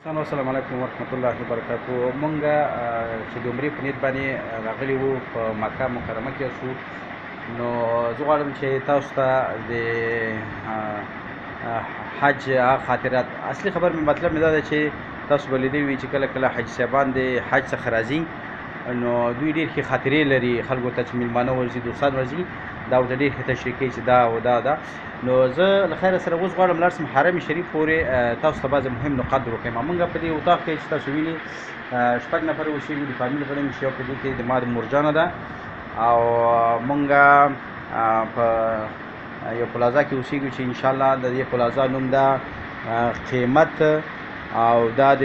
السلام علیکم ورحمت الله وبرکاتو. مونږه چې د عمرې په نیت باندې راغلي وو په مکه مکرمه کې اوسو، نو زه غواړم چې تاسو ته د حج خاطرات اصلي خبر مې مطلب مې دا دی چې تاسو به لیدلي وي چې کله کله حج صاحبان د حج څخه راځي نو دوی ډېر ښې خاطرې لري خلکو ته چې میلمانه ورځي دوستان ورځي دا ورته ډېر ښه تشریح کوي چې دا او دا ده. نو زه له خیره سره اوس غواړم لاړ شم حرم شریف پورې تاسو ته بعضې مهم نقاط در وښیم. مونږ په دې اطاق کې چې تاسو ویني شپږ نفره اوسېږو، د فامیل غړي مې چې یو په دې کې د ما د مورجانه ده او مونږ په یو پلازا کې اوسېږو چې انشاءالله د دې پلازا نوم ده قیمت او دا د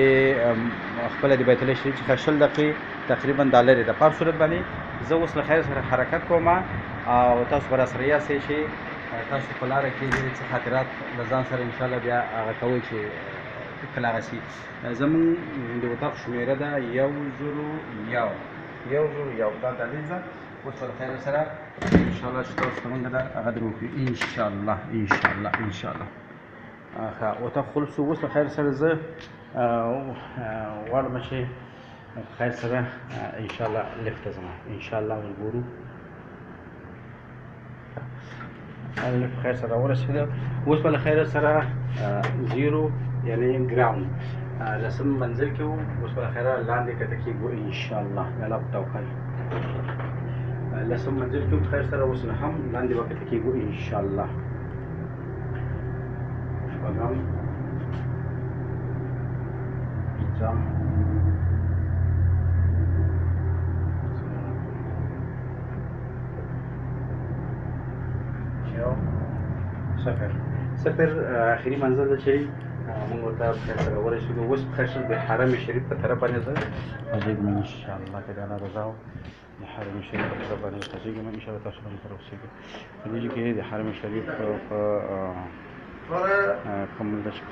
خپله د بیت الله شریف څخه 20 دقیقې تقریبا دا لرې ده. په هر صورت باندې زه اوس له خیر سره حرکت کوم او تاسو به راسره یاستئ چې تاسو په لاره کې ډېرې څه خاطرات له ځان سره انشاءالله بیا هغه کوئ چې کله هغه شي. زمونږ د اطاق شمېره ده 101 دا دهلیز ده. اوس به له خیر سره انشاءالله چې تاسو ته مونږ ده هغه در وکړو انشاءالله. ښه اطاق خلص شو. اوس له خیر سره زه غواړم چې خیر سره انشاءالله لفت ته ځم انشاءالله ونګورو. خیر سره ورسېده. اوس به له خیر سره 0 یعنې ګراوند لسم منزل کې وو. اوس به له خیره لاندې کته کېږو انشاءالله الله په توکل. لسم منزل کې خیر سره اوس هم لاندې به کته کېږو انشاءالله. شپږم پنځم صفر آخري منزل ده چې موږ ورته خیر سره ورسېدو. اوس خیر سره د حرم شریف په طرف باندې زه خځېږم انشاءالله که د الله رضا و د حرم شریف په طرف باندې خځېږم انشاءالله. تاسو هم سره اوسېږئ په دې کې د حرم شریف په کوم ده چې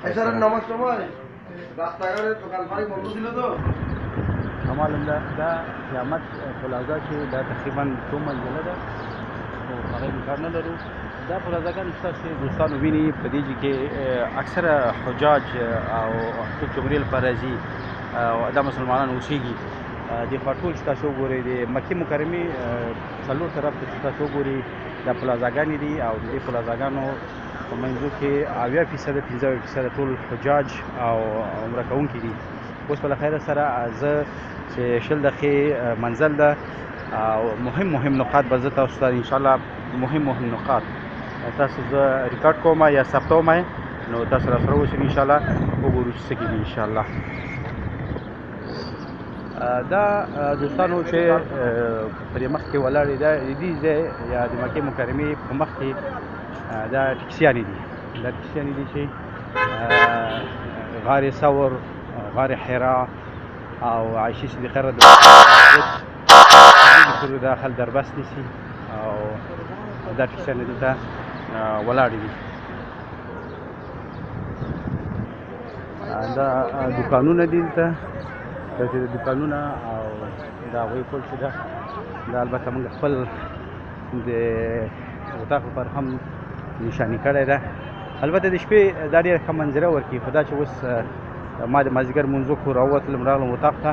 کمال الله دا قیامت پلازا چې دا تقریبا 2 منزله ده خو هغه امکان نه لرو. دا پلازاګانې چې تاسو دوستانو ویني په دې کې اکثره حجاج او څوک چې عمرې لپاره راځي دا مسلمانان اوسېږي. د خوا ټول چې تاسو وګورئ د مکې مکرمې څلور طرف ته چې تاسو وګورئ دا پلازاګانې دي او د دې پلازاګانو په منځو کې 80% 15% ټول حجاج او عمره کوونکي دي. اوس په خیر سره زه چې 20 دقیقې منزل ده او مهم نقاط به زه تاسو ته انشاءالله مهم نقاط تاسو زه ریکارډ کوم یا ثبتوم نو تاسو راسره اوسئ انشاءالله وګورو چې څه کېږي انشاءالله. دا دوستانو چې پرې مخکې ولاړې ده د دې ځای یا د مکې مکرمې په مخ کې دا ټکسیانې دي. دا ټکسیانې دي چې غار ثور، غار حرا او عایشې صدیقه رضی الله عنها داخل دربست نیسي او دا ټکسیانې دلته ولاړې دي. دا دوکانونه دي دلته چې د دوکانونه او د هغوی ټول چې ده دا البته موږ خپل د اطاق لپاره هم نشاني کړی ده. البته د شپې دا ډېره ښه منظره ورکوي خو دا چې اوس ما د مازدیګر لمونځ وکړو راووتلم راغلم اطاق ته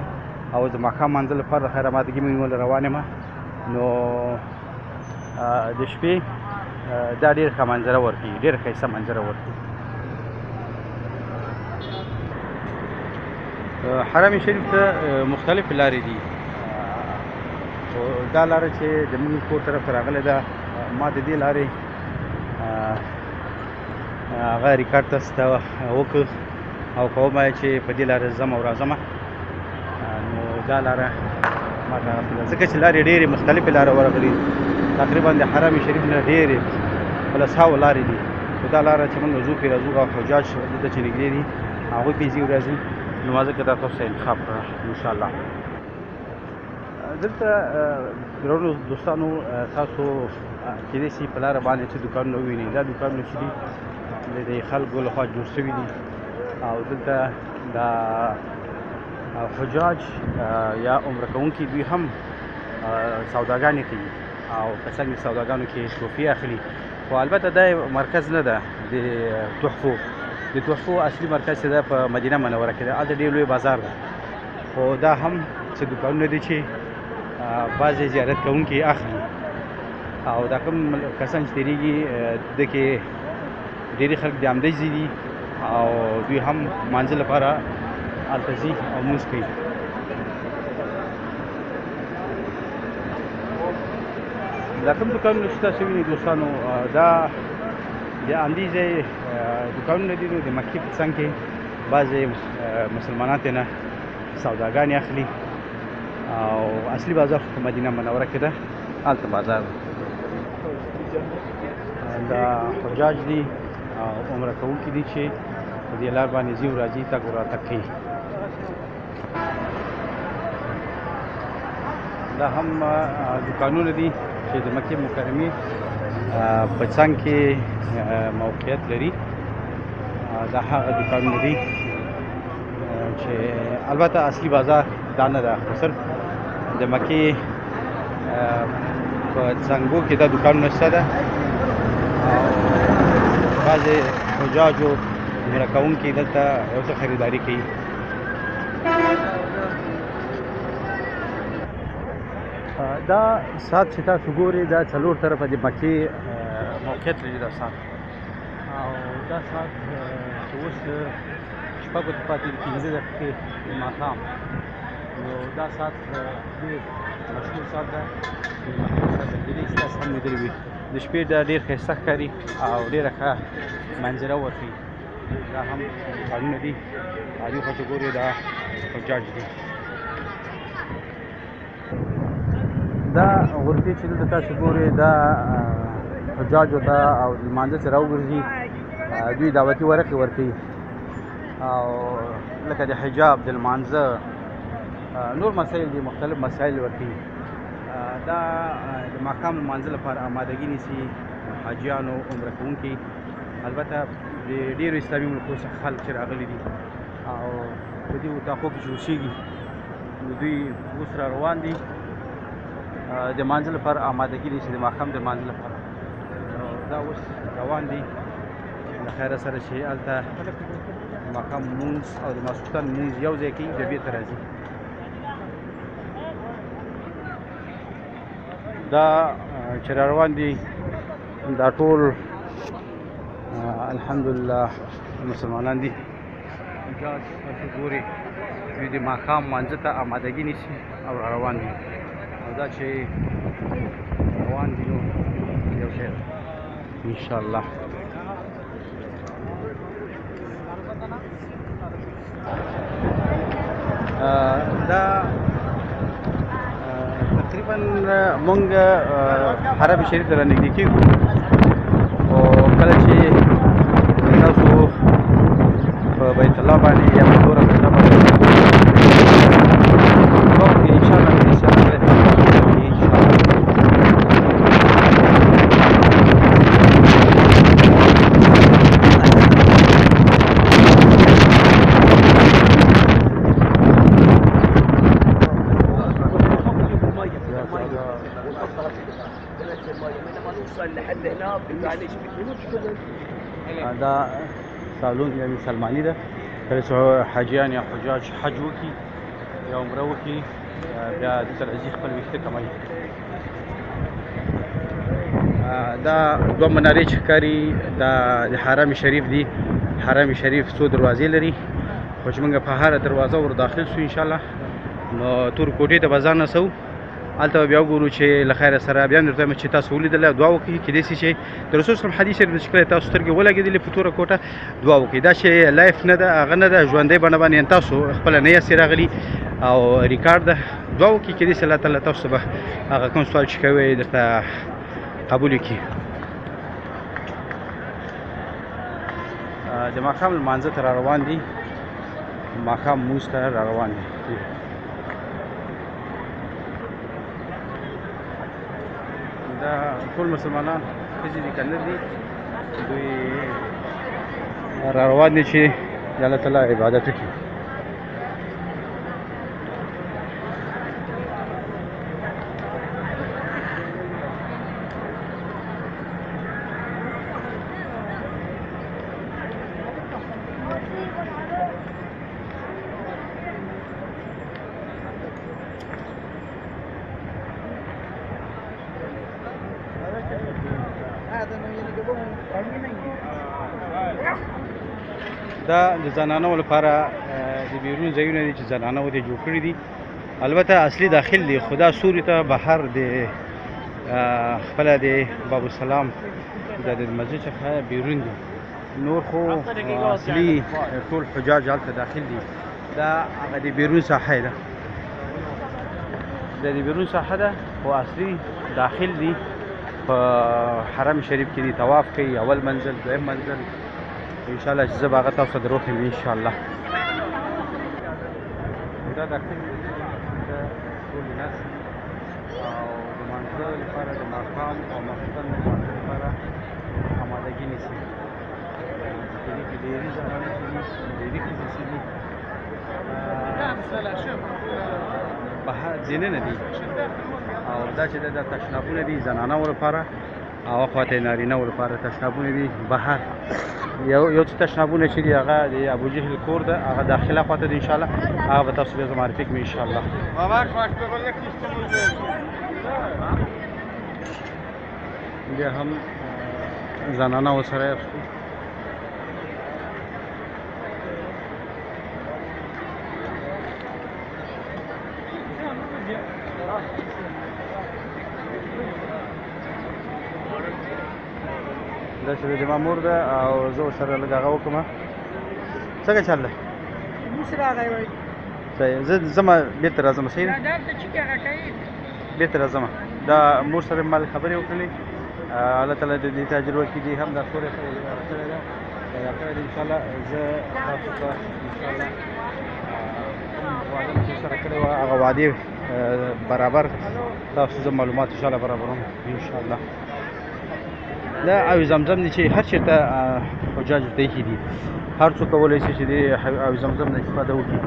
او د ماښام لمانځه لپاره د خیره مادګي مې ونیوله روان یم نو د شپې دا ډېر ښه منظره ورکوي ډېره ښایسته منظره ورکوي. حرم شریف ته مختلفې لارې دي. دا لاره چې د موږ کور طرف ته راغلې ده ما د دې لارې هغه ریکارډ تاسو ته وکړ او کوم چې په دې لاره ځم او راځم نو دا لاره ما ته ځکه چې لارې ډېرې مختلفې لارې ورغلي تقریبا د حرم شریف نه ډېرې په 100 لارې دي. خو دا لاره چې موږ ځو پرې راځو او حجاج دلته چې نږدې دي هغوی پرې ځي او راځي نو ما ځکه دا تاسو ته انتخاب کړه انشاءالله. دلته ګرانو دوستانو تاسو کېدای شي په لاره باندې څه دوکانونه ووینئ. دا دوکانونه چې دي د خلکو لخوا جوړ شوي دي او دلته دا حجاج یا عمره کوونکي دوی هم سوداګانې کوي او په څنګ سوداګانو کې تحفې اخلي. خو البته دا مرکز نه ده د تحفو د تحفو اصلي مرکز چې ده په مدینه منوره کې ده. هلته ډېر لوی بازار ده، خو دا هم څه دوکانونه دي چې بعضې زیارت کوونکي اخلي، او دا کوم کسان چې تېرېږي ده کې ډېری خلک د همدې ځای دي او دوی هم لمانځه لپاره هلته ځي او لمونځ کوي. دا کوم دوکانونه چې تاسو وینئ دوستانو، دا د همدې ځای دوکانونه دي. نو د مکې په څنګ کې بعضې مسلمانان ترېنه سوداګانې اخلي، او اصلي بازار په مدینه منوره کې ده، هلته بازار ده. دا حجاج دي او عمره کوونکي دي چې په دې لار باندې ځي او راځي، تګ او راتګ کوي. دا هم دوکانونه دي چې د مکې مکرمې په څنګ کې موقعیت لري. دا هغه دوکانونه دي چې البته اصلي بازار دا نه ده، خو صرف د مکې په څنګو کې دا دوکانونه شته ده، او بعضې حجاجو عمره کوونکي دلته یو څه خریداري کوي. دا ساعت چې تاسو ګورئ دا څلور طرفه د مکې موقعیت لري دا ساعت، او دا ساعت چې اوس شپږو ته پاتې دي 15 دقیقې د ماښام. نو دا ساعت ډېر مشهور ساعت ده، کېدای شي تاسو هم لیدلی وي. د شپې دا ډېر ښایسته ښکاري او ډېره ښه منظره ورښيي. دا هم دوکانونه دي، عادي خوا چې ګورئ دا حجاج دي. دا غرفې چې دلته تاسو ګورئ دا حجاجو ته او لمانځه چې راوګرځي دوی دعوتي ورقې ورکوي، او لکه د حجاب، د لمانځه، نور مسایل دي، مختلف مسایل ورکوي. دا د ماښام لمانځه لپاره آمادګي نیسي حاجیانو، عمره کوونکي. البته د ډېرو اسلامي ملکو څخه خلک چې راغلي دي او په دې اتاقو کې چې اوسېږي، نو دوی اوس را روان دي د لمانځه لپاره آمادګي نیسي، د ماښام د لمانځه لپاره. دا اوس روان دي له خیره سره چې هلته د ماښام لمونځ او د ماسخوتن لمونځ یو ځای کوي، بیا بېرته راځي. دا چې را روان دي دا ټول الحمدلله مسلمانان دي. حجاج تاسو ګورئ دوی د ماښام لمانځه ته آمادګي نیسي او را روان دي. او دا چې روان دي نو یو شی ده انشاءالله. دا تقریبا مونږ حرم شریف ته رانږدې کېږو، خو کله چې تاسو په بیت الله باندې یا په نوره کوټه باندې انشاءالله دا سالون یعنې سلماني ده. کله چې حاجیان یا حجاج حج وکړي یا عمره وکړي بیا دلته راځي خپل ویښته کموي. دا دوه منارې چې ښکاري دا د حرم شریف دي. حرم شریف څو دروازې لري، خو چې موږ په هره دروازه ور داخل سو انشاءالله نو تور کوټې ته به ځان رسوو. هلته به بیا وګورو چې له خیره سره بیا درته وایم چې تاسو ولیدله دعا وکړئ. کېدای شي چې د رسول صلی حدیث شریف چې کله تاسو سترګې ولګېدلې په توره کوټه دعا وکړئ. دا چې لایف نه ده، هغه نه ده، ژوندی بڼه باندې تاسو خپله نه یاستې راغلي او ریکارډ ده. دعا وکړئ، کېدای شي الله تعالی تاسو به هغه کوم سوال چې کوئ درته قبول کړي. د ماښام لمانځه ته را روان دي، ماښام لمونځ ته را روان دي. دا ټول مسلمانان ښځې دي که نه دي، دوی را روان دي چې د الله تعالی عبادت وکړي. دا د زنانو لپاره د بیرون ځایونه دي چې زنانو ته جوړ کړي دي. البته اصلي داخل دی، خو دا سوري ته بهر د خپله د باب السلام د مسجد څخه بیرون دي. نور خو اصلي ټول حجاج هلته داخل دي. دا هغه د بیرون ساحه ده، د بیرون ساحه ده، خو اصلي داخل دي په حرم شریف کې دي. طواف کوي، اول منزل، دویم منزل. انشاءالله چې زه به هغه تاسو ته در وښیم انشاءالله. دا داخل دی د ټول نس او د لمانځه لپاره د ماښام او ماخوستن د لمانځه لپاره امادګي نیسي. په دې کې ډېرې زنانې چې دي، ډېرې ښځې چې دي، بهر دننه دي. او دا چې د تشنابونه دي زنانو لپاره او اخواته نارینه‌و لپاره تشنابونه دي بهر. یو څه تشنابونه چې دي هغه د ابو جهل کور ده، هغه داخله خواته دي انشاءالله. هغه به تاسو بیا زه معرفي کړم انشاءالله. بیا هم زنانه ورسره یو دا چې د مامور ده او زه ورسره لږ هغه وکړم. څنګه چل دی؟ صحیح. زه ځمه بېرته راځم. صحیح ده، بېرته راځم. دا مور سره مې مال خبرې وکړلې. الله تعالی د دې تجربه کې دې هم دا سوری کړې ده کړې ده انشاءالله. زه تاسو ته انشاءالله وعده مې چې سره کړې وه هغه وعدې برابر تاسو زه معلومات انشاءالله برابروم انشاءالله. دا آب زمزم دی چې هر چېرته حجاج ورته ایښي دي. هر څوک کولی شي چې د آب زمزم نه استفاده وکړي.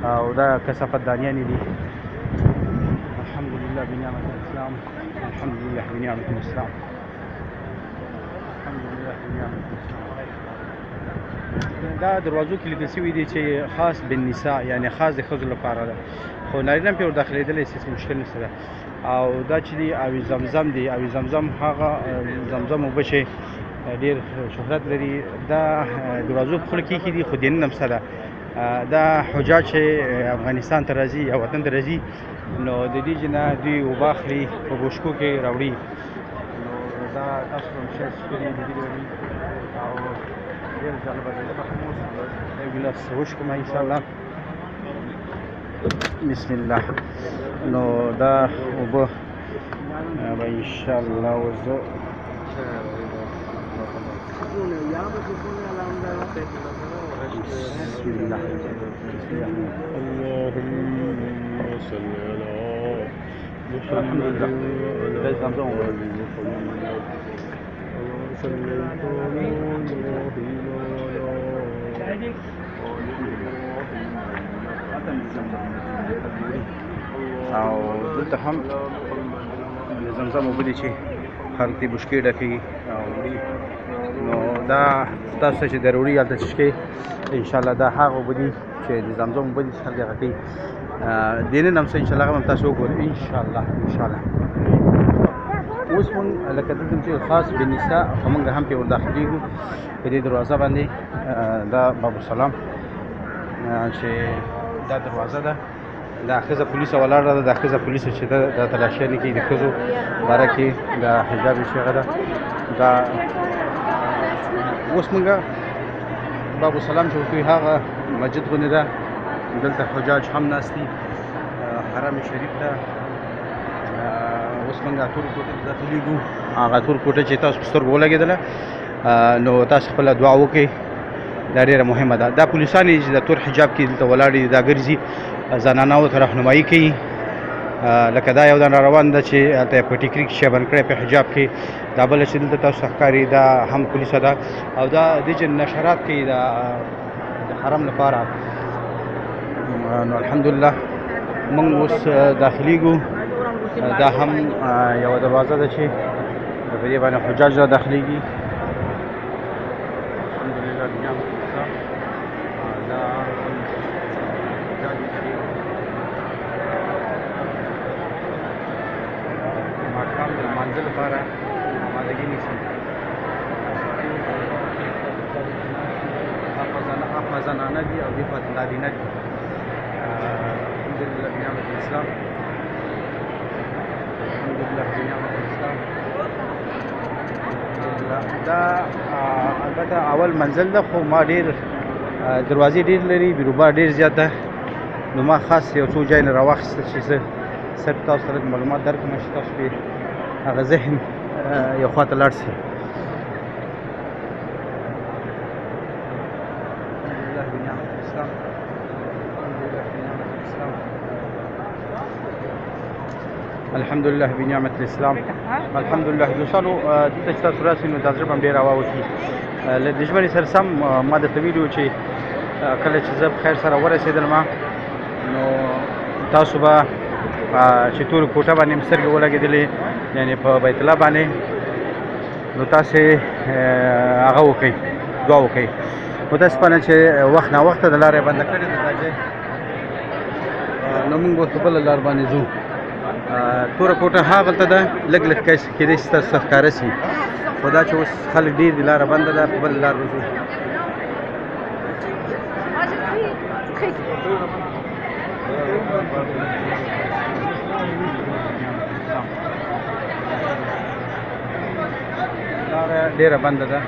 او دا کثافت دانیانې دي. الحمدلله بنعمت الاسلام، الحمدلله بنعمت الاسلام، الحمدلله بنعمت الاسلام. دا دروازو کې لیکل شوي دي چې خاص بالنساء، یعنې خاص د ښځو لپاره ده، خو نارینه هم پرې ور داخلېدلی هېڅ مشکل نشته ده. او دا چې دی آب زمزم دی، آب زمزم هغه زمزم اوبه چې ډېر شهرت لري. دا دروازو په خوله کې ایښي دي، خو دننه هم شته ده. دا حجاج چې افغانستان ته راځي یا وطن ته راځي، نو د دې نه دوی اوبه اخلي، په بوشکو کې راوړي. نو دا تاسو هم شاید ښکلي لیدلي وي او ډېر جالبه ده. زه به هم اوس یو ګیلاس وڅښم انشاءالله. بسم الله. نو دا اوبه به انشاءالله وزه بسم الله. اللهم صل على محمد وعلى آل محمد. او دلته هم د زمزم اوبه دي چې خلک دې بشکې ډکوي او وړي. نو دا تاسو ته چې ضروري هلته څښکې انشاءالله دا هغه اوبه دي چې د زمزم اوبه دي چې خلک هغه کوي. دننه هم څه انشاءالله هغه هم تاسو وګورئ انشاءالله. انشاءالله اوس مونږ لکه دلته چې خاص بالنساء، خو مونږ هم پرې ور داخلېږو په دې دروازه باندې. دا باب السلام چې دا دروازه ده. دا ښځه پولیسه ولاړه ده. دا ښځه پولیسه چې ده دا تلاشیانې کوي د ښځو باره کې. دا حجاب یې چې هغه ده. دا اوس مونږ باب السلام چې ورته وایي هغه مسجد غوندې ده. دلته حجاج هم ناست دي حرم شریف ته. اوس مونږ تور کوټې ته داخلېږو. هغه تور کوټه چې تاسو په سترګو ولګېدله، نو تاسو خپله دعا وکړئ. دا ډېره مهمه ده. دا پولیسان چې د تور حجاب کې دلته ولاړ دي، دا ګرځي زنانو ته رهنمایي کوي. لکه دا یو دانه روان ده چې هلته په ټیکري کې شی بند کړی په حجاب کې. دا بله چې دلته تاسو ته ښکاري دا هم پولیسه ده. او دا دې چې نشرات کوي د حرم لپاره. نو الحمدلله موږ اوس داخلېږو. دا هم یوه دروازه ده چې په دې باندې حجاج را داخلېږي. الحمدلله بنعمت الاسلام. دا حجاج چې ماښام د لمانځه لپاره آمادګي نیسي. خوا زنانه دي او دې خوا نارینه دي. الحمدلله بنعمت الاسلام. الحمدلله بنعمت الاسلام. دا البته اول منزل ده خو ما ډېر دروازې ډېر لري، بیروبار ډېر زیات ده، نو ما خاص یو څو ځای نه راواخیستل چې زه صرف تاسو سره معلومات درکړم چې تاسو پرې هغه ذهن یو خوا ته لاړ شي. الحمدلله بنعمت الاسلام. الحمدلله دوستانو دلته چې تاسو راسئ نو دا زړه به هم ډېر راواوښي. له دې ژمنې سره سم ما درته ویلي وو چې کله چې زه په خیر سره ورسېدلم نو تاسو به چې تورې کوټه باندې مې سترګې ولګېدلې، یعنې په بیت الله باندې، نو تاسې هغه وکئ، دعا وکئ. متاسفانه چې وخت ناوخته د لاره یې بنده کړې ده دا ځای، نو موږ اوس په بله لار باندې ځو. توره کوټه هاغلته ده، لږ لږ کېدای شي ستاسو ته ښکاره شي، خو دا چې اوس خلک ډېر دي لاره بنده ده، په بله لار به ځو. لاره ډېره بنده ده.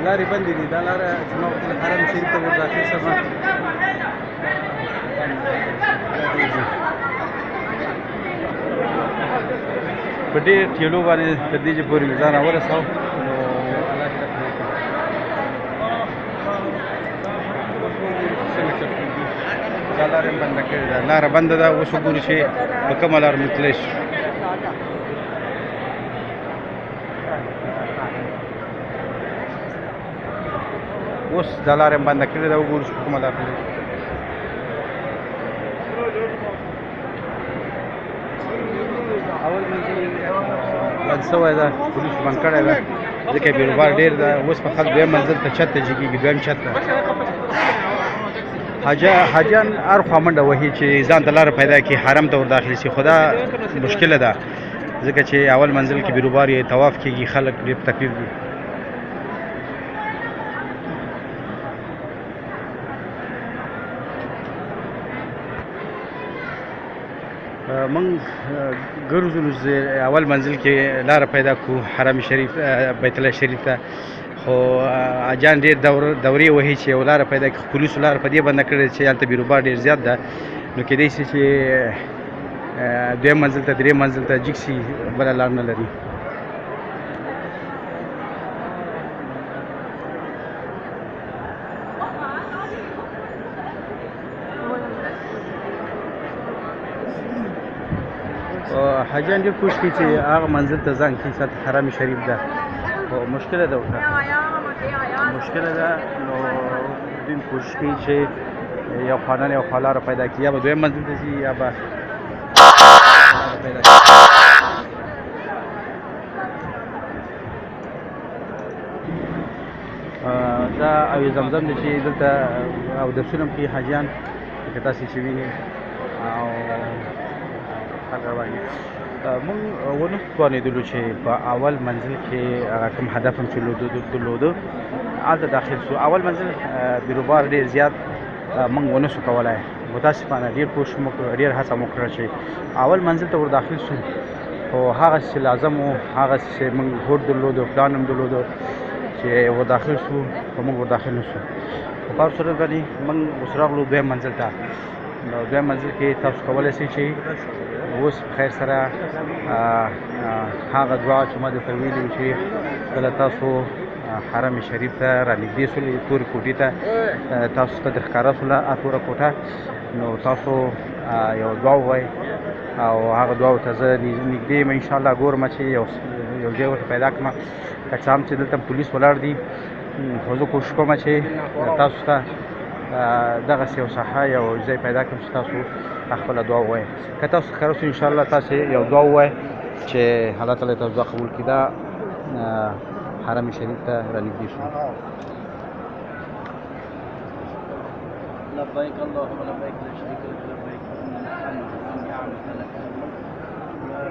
لارې بندې دي. دا لاره چې ما ورته حرم شریف ته ور داخل شم په ډېر ټیلو باندې تر دې چې پورې مې ځان راورساو، نو الله دې راته وکړي. دا لاره یې بنده کړې ده، لاره بنده ده. اوس وګورو چې په کومه لار موږ تللی شو. اوس دا لاره یې بنده کړې ده، وګورو چې په کومه لار تللی شو. اول منزل بند شوی ده، پولیسو بند کړی ده، ځکه بیروبار ډېر ده. اوس په خلک دویم منزل ته چت ته جګېږي، دویم چت ته حاجیان هر خوا منډه وهي چې ځان ته لاره پیدا کړي، حرم ته ور داخل شي، خو دا مشکله ده ځکه چې اول منزل کې بیروبار یې طواف کېږي، خلک ډېر په تکلیف دي. موږ ګرځو نو اول منزل کې لاره پیدا کړو حرم شریف بیت الله شریف ته، خو حاجیان ډېر دورې وهي چې یو لاره پیدا کړي. پولیسو لاره په دې بنده کړې چې هلته بیروبار ډېر زیات ده، نو کېدای شي چې دویم منزل ته درېیم منزل ته جګ شي، بله لار نه لري. حاجیان ډېر کوشش کوي چې هغه منزل ته ځان کړي چې حرم شریف ده، خو مشکله ده ورته، مشکله ده. نو دوی کوشش کوي چې یو خوا نه یو خوا لاره پیدا کړي، یا به دویم منزل ته ځي یا به لاره پیدا کړي. دا اوی زمزم دی چې دلته اودسونه هم کوي حاجیان، لکه تاسې چې وینئ. او موږ ونه توانېدلو چې په اول منزل کې هغه کوم هدف هم چې درلوده هلته داخل شو. اول منزل بیروبار ډېر زیات موږ ونه شو کولی، متاسفانه ډېر کوشش مو وکړ، ډېر هڅه مو وکړه چې اول منزل ته ور داخل شو، خو هغه چې لازم و، هغه چې موږ هوډ درلوده، پلان هم درلوده چې ور داخل شو، خو موږ ور داخل نه شو. په کار صورت باندې موږ اوس راغلو دویم منزل ته. نو دویم منزل کې تاسو کولی شئ چې اوس په خیر سره هغه دعا چې ما درته ویلي وو چې کله تاسو حرم شریف ته رانږدې شولې، تورې کوټې ته تاسو ته در ښکاره شوله توره کوټه، نو تاسو یو دعا ووایئ، او هغه دعا ورته زه نږدې یم انشاءالله ګورم چې یو ځای ورته پیدا کړم. که څه هم چې دلته پولیس ولاړ دي، خو زه کوشش کوم چې تاسو ته دغسې یو ساحه یو ځای پیدا کړم چې تاسو خپله دعا ووایئ. که تاسو ښکاره شو انشاءالله تاسې یو دعا ووایئ چې الله تعالی تاسو دعا قبول کړي. دا حرم شریف ته رانږدې شو. لبیک اللهم لبیک لا شریک لک لبیک ان الحمد والنعمة لک والملک لا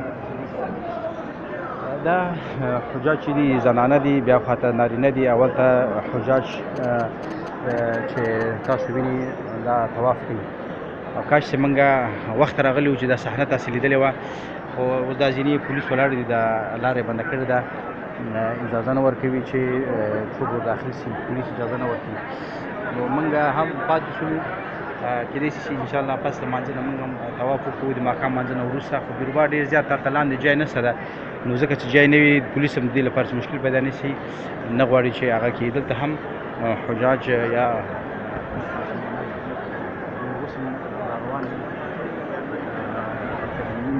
دا حجاج چې دي زنانه دي، بیا خواته نارینه دي. اول ته حجاج چې تاسو وینئ دا طواف کوي، او کاش چې موږ وخت راغلی و چې دا صحنه تاسې لیدلې وه، خو اوس دا ځینې پولیس ولاړ دي، دا لاره یې بنده کړې ده، اجازه نه ورکوي چې څوک ور داخل شي، پولیس اجازه نه ورکوي. نو موږ هم پاتې شولو، کېدای شي چې انشاءالله پس له لمانځه نه موږ هم طواف وکړو، د ماښام لمانځه نه وروسته. خو بیروبار ډېر زیات هلته لاندې ځای نشته ده، نو ځکه چې ځای نه وي پولیس هم د دې لپاره چې مشکل پیدا نه شي، نه غواړي چې هغه کړي. دلته هم حجاج یا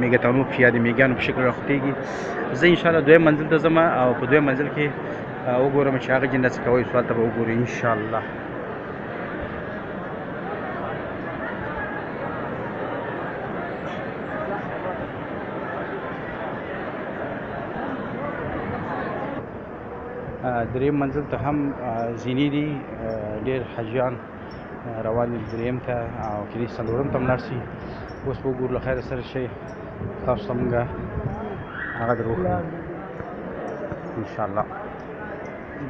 میګتانو یا د میګیانو په شکل راخوټېږي. زه انشاءالله دویم منزل ته ځم او په دویم منزل کې وګورم چې هغه جنت څه کوي، سوال ته به وګورو انشاءالله. دریم منزل ته هم زینې دي، ډېر حاجیان روان دي دریم ته، او کېدای شي څلورم ته هم لاړ شي. اوس به وګورو، له خیره سره شئ، تاسو ته موږ هغه در وښیو انشاءالله.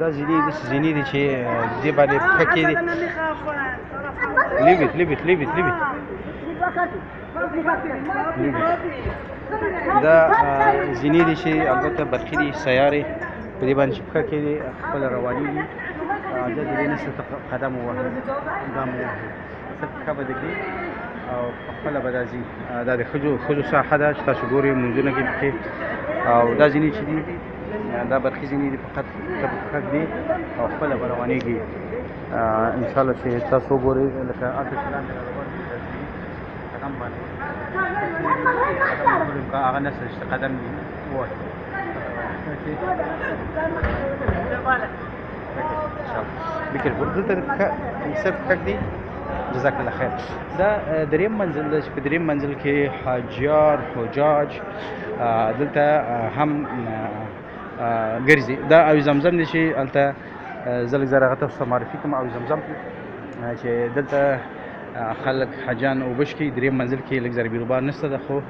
دا زینې داسې زینې دي چې دې باندې پښه کېږدي. لیویت دا زینې دي چې البته برقي دي، سیارې په دې باندې چې پښه کېږدي خپله روانېږي. دا د دې نه څه قدم ووهي، ګام ووهي، څه پښه به دې کړي او خپله به دا ځي. دا د ښځو ساحه ده چې تاسو ګورئ لمونځونه کوي پکې. او دا ځینې چې دي دا برقي ځینې دي، فقط ته په پښه ږدي او خپله به روانېږي. انشاءالله چې تاسو وګورئ، لکه هلته چې لاندې را روان دي قدم باندې هغه نشته چې قدم دي ووهي. دلته صرف پښه ږدي. جزاک الله خیر. دا دریم منزل ده چې په دریم منزل کې حاجیان حجاج دلته هم ګرځي. دا آب زمزم دی چې هلته زه لږ زر هغه تاسو ته معرفي کړم. آب زمزم چې دلته خلک حاجیان اوبه څښي. دریم منزل کې لږ زر بیروبار نشته ده، خو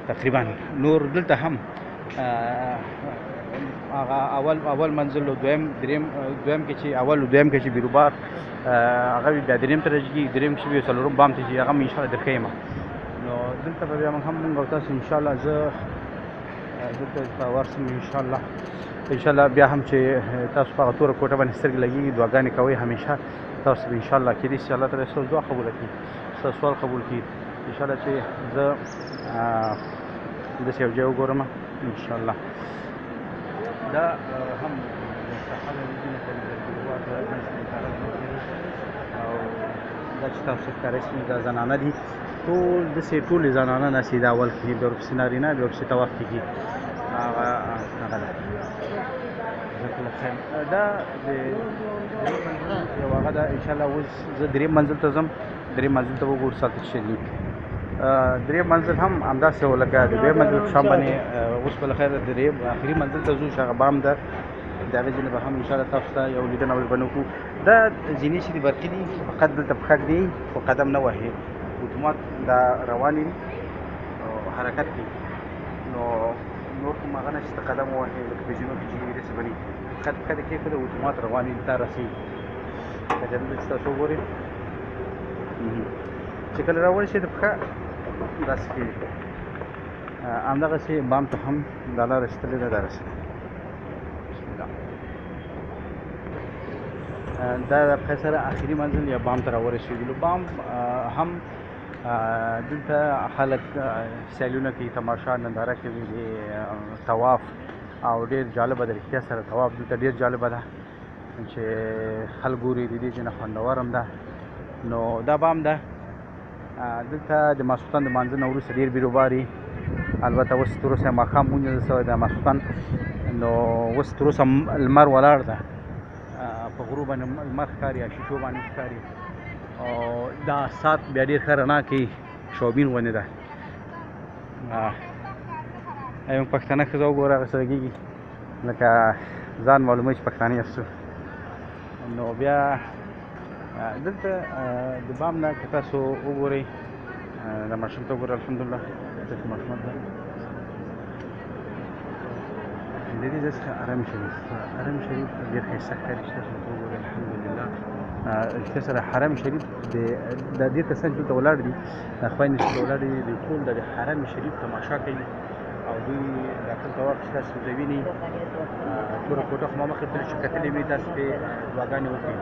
تقریبا نور دلته هم هغه اول منزل او دویم کې چې اول او دویم کې چې بیروبار هغه بیا دریم ته راځي، دریم کې بیا څلورم بام ته چې هغه مې انشاءالله درښیم. نو دلته به بیا هم موږ او تاسو انشاءالله زه دلته ورسم انشاءالله. بیا هم چې تاسو په هغه توره کوټه باندې سترګې لګېږي، دعاګانې کوئ همیشه. تاسو به انشاءالله کېدای شي الله تعالی ستاسو دعا قبوله کړي، ستاسو سوال قبول کړي. انشاءالله چې زه داسې یو ځای وګورم انشاءالله. دا هم او دا چې تاسو ښکاره شي دا زنانه دي، ټول داسې ټولې زنانه ناستې دي. اول کې بیا ورپسې نارینه، بیا ورپسې طواف کېږي. هغه ده. جزاک الله خیر. دا د یو هغه ده انشاءالله. اوس زه دریم منزل ته ځم، دریم منزل ته وګورو ساتل شي. دریم منزل هم همداسې و لکه د دویم منزل په شان باندې. اوس به له خیره دریم آخري منزل ته ځو چې هغه بام ده، د هغې ځینې به هم انشاءالله تاسو ته یو لیدنه ورباندې وکړو. دا ځینې چې دي برقي دي، فقط دلته پښه ږدي خو قدم نه وهي، اتومات دا روان وي او حرکت کوي. نو نور کوم هغه نه چې ته قدم ووهې لکه په ځینو کې چې داسې به نه وي، فقط پښه دې کېښوده اتومات روان وي تا رسېږي. لکه دلته چې تاسو وګورئ چې کله راورسېد پښه داسې کېږي. همدغسې بام ته هم دا لاره ایستلې ده، دا رسېږي. دا د پښې سره آخري منزل یا بام ته راورسېدلو. بام هم دلته خلک سیلونه کوي، تماشا ننداره کوي، طواف او ډېر جالبه ده. رښتیا سره طواف دلته ډېر جالبه ده چې خلک ګوري، د دې ځای نه خوندور هم ده. نو دا بام ده. دلته د ماسخوتن د لمانځه نه وروسته ډېر بیروبار وي. البته اوس تر اوسه ماښام 19 سوی د ماسخوتن، نو اوس تر اوسه لمر ولاړ ده، په غرو باندې لمر ښکاري، شیشو باندې ښکاري. او دا ساعت بیا ډېر ښه رڼا کوي، شوبین غوندې ده. یو پښتنه ښځه وګوره هغه څه غږېږي لکه ځان معلوموي چې پښتانه یاستو. نو بیا دلته د بام نه که تاسو وګورئ د ماشومتوب ګورئ الحمدلله داسې ماشومان ته د دې ځای څخه حرم شریف ډېر ښایسته ښکاري چې تاسو ورته وګورئ. الحمدلله رښتیا سره حرم شریف د دې کسان چې دلته ولاړ دي خویندې چې ولاړ دي دوی ټول د حرم شریف تماشا کوي او دوی دا کوم طواف چې تاسو ورته وینئ توره کوټه خو ما مخکې تللي چې کتلې وي تاسو پرې دعاګانې وکړئ.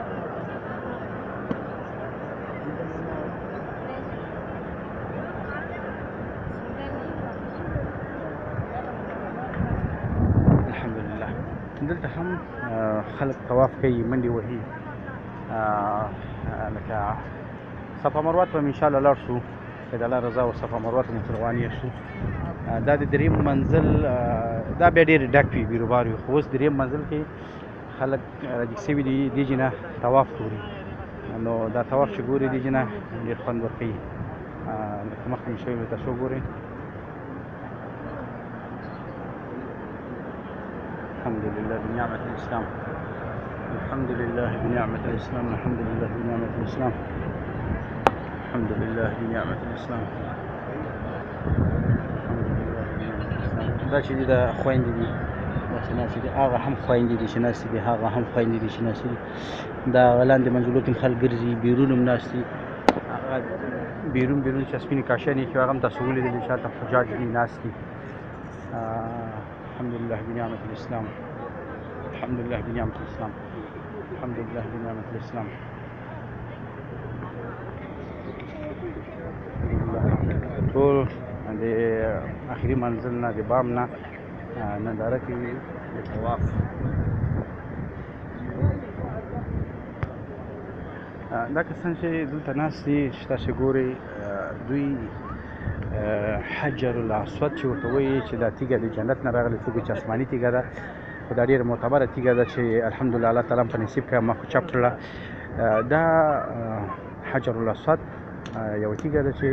الحمدلله دلته هم خلک طواف کوي منډې وهي لکه صفا مروه ته هم انشاءالله لاړ شو که د الله رضا و صفا مروه ته مو روانې شو. دا د دریم منزل دا بیا ډېر ډک وي بیروبار وي خو اوس دریم منزل کې خلک راجګ سوي دي دې جې نه طواف ګوري نو دا طواف چې ګوري دې جې نه ډېر خوند ورکوي لکه مخکې مې شوي تاسو وګورئ. الحمد لله بنعمة الإسلام الحمد لله بنعمة الإسلام الحمد لله بنعمة الإسلام الحمد لله بنعمة الإسلام دا چې دي د خویندې دي داسې ناستې دي هغه هم خویندې دي چې ناستې دي هغه هم خویندې دي چې ناستې دي دا هغه لاندې منزلو کې هم خلک ګرځي بیرون هم ناست دي هغه بیرون چې سپینې کاشانې کې هغه هم تاسو ولیدلې شاته حجاج دي ناست دي. الحمد لله بنعمة الإسلام الحمد لله بنعمة الإسلام الحمد لله بنعمة الإسلام. ټول د آخري منزل نه د بام نه ننداره کوي د طواف. دا کسان چې دلته ناست دي چې تاسې ګورئ دوی حجر الاسود چې ورته وایي چې دا تیږه د جنت نه راغلې څوک چې آسماني تیږه ده خو دا ډېره معتبره تیږه ده چې الحمدلله الله تعالی په نصیب کړه ما خو چاپ کړله. دا حجر الاسود یوه تیږه ده چې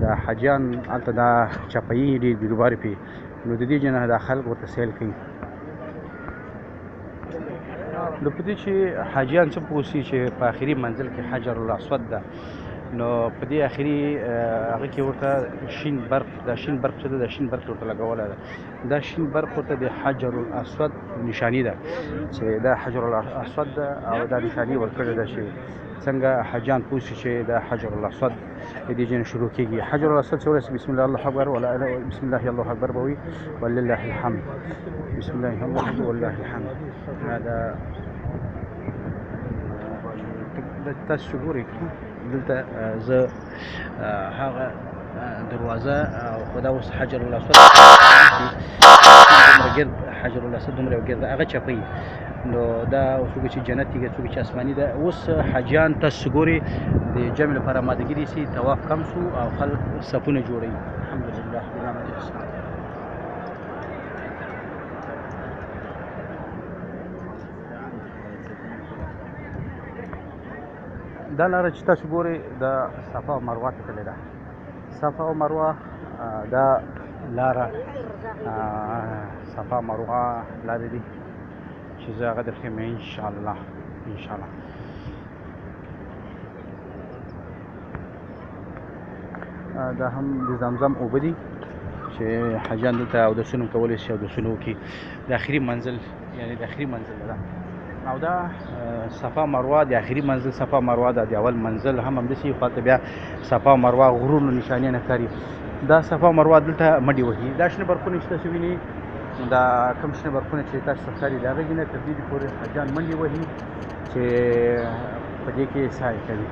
د حاجیان هلته دا چاپوي ډېر بیروبار پې نو د دې جنه دا خلک ورته سیل کوي. نو په دې چې حاجیان څه پوه سي چې په آخري منزل کې حجر الاسود ده نو په دې آخري هغه کې ورته شین برق دا شین برق چې ده دا شین برق ورته لګولی ده دا شین برق ورته د حجر الاسود نشاني ده چې دا حجر الاسود ده او دا نشاني ورکړې ده چې څنګه حاجیان پوه سي چې دا حجر الاسود د دې ځای نه شروع کېږي. حجر الاسود چې ورسي بسم الله الله اکبر بسم الله الله اکبر به وي ولله الحمد بسم الله الله اکبر ولله الحمد. دا تاسو چې ګورئ دلته زه هغه دروازه او خو دا اوس حجر الاسود دومره ګرد حجر الاسود دومره یو ګرد هغه چپوي نو دا څوک چې جنت تیږه څوک چې آسماني ده. اوس حاجیان تاسو ګورئ د جمع لپاره آمادګي نیسي طواف کم شو او خلک صفونه جوړوي. الحمدلله بنعمة الإسلام. دا لاره چې تاسو ګورئ د صفا او مروه ته تللې ده. صفا او مروه دا لاره صفا مروه لارې دي چې زه هغه درښیم انشاءالله انشاءالله. دا هم د زمزم اوبه دي چې حاجیان دلته اودسونه کولی شي اودسونه وکړي. د آخري منزل یعنې د آخري منزل ده او دا صفا مروه د آخري منزل صفا مروه ده د اول منزل هم همداسې خواته بیا صفا مروه غرونو نشانې نه ښکاري. دا صفا مروه دلته منډې وهي. دا شنه برقونه چې تاسو وینئ دا کوم شنه برقونه چې تاسو ښکاري د هغې نه تر دې پورې حاجیان منډې وهي چې په دې کې سعی کوي.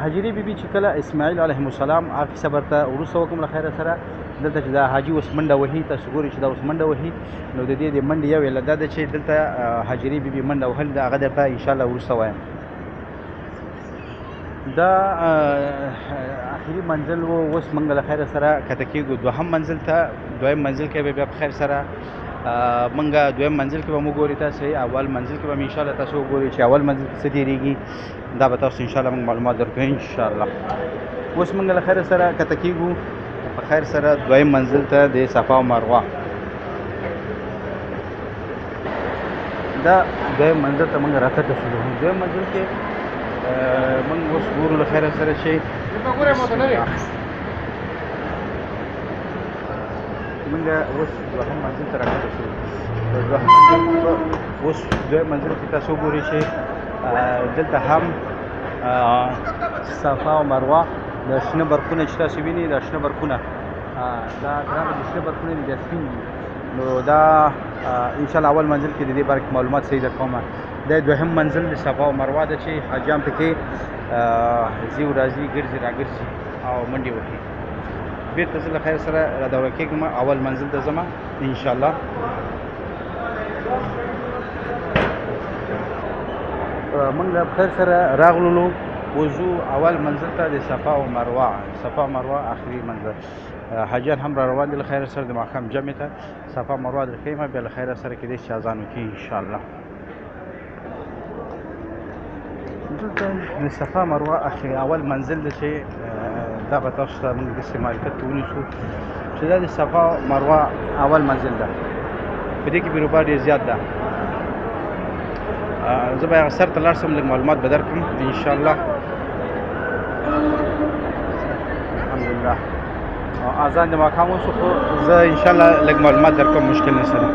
حجرې بیبي چې کله اسماعیل علیهم السلام هغه کیسه به ورته وروسته وکړم له خیره سره. دلته چې دا حاجي اوس منډه وهي تاسو ګورئ چې دا اوس منډه وهي نو د دې د منډې یو علت دا ده چې دلته حجرې بیبي منډه وهل د هغه درته انشاءالله وروسته وایم. دا آخري منزل و اوس موږ له خیره سره کته کېږو دوهم منزل ته. دویم منزل کې به بیا په خیر سره موږ دویم منزل کې به مو ګورئ تاسې اول منزل کې به مې انشاءالله تاسو وګورئ چې اول منزل کې څه تېرېږي دا به تاسو انشاءالله موږ معلومات درکوو انشاءالله. اوس موږ له خیره سره کته کېږو په خیر سره دویم منزل ته د صفا او مروه. دا دویم منزل ته موږ راکته شولو. دویم منزل کې موږ اوس ګورو له خیره سره چې موږ اوس دوهم منزل ته راکښته شوو. د دوهم منزل اوس دویم منزل کې تاسو وګورئ چې دلته هم صفا او مروه د شنه برقونه چې تاسو وینئ دا شنه برقونه دا ګرانه د شنه برقونه دي دا سپین دي. نو دا انشاءالله اول منزل کې د دې باره کې معلومات صحیح درکومه. دا دوهم منزل د صفا او مروه ده چې حاجیان پکې ځي او راځي ګرځي راګرځي او منډې وهي. بېرته زه له خیر سره را دوره کېږم اول منزل ته ځمه انشاءالله. موږ له خیر سره راغللو وضو اول منزل ته د صفا او مروه آخري منزل. حاجیان هم را روان دي له خیر سره د ماښام جمعې ته صفا مروه درښیمه بیا له خیر سره کېدای شي اذان وکړي انشاءالله. دلته د صفا مروه آخري اول منزل دی چې دا به تاسو ته موږ داسې معرفت ونیسو چې دا د صفا مروه اول منزل ده. په دې کې بیروبار ډېر زیات ده. زه به هغه سر ته لاړ شم لږ معلومات به درکړم انشاءالله. الحمدلله اذان د ماښام وشو خو زه انشاءالله لږ معلومات درکوم مشکل نشته ده.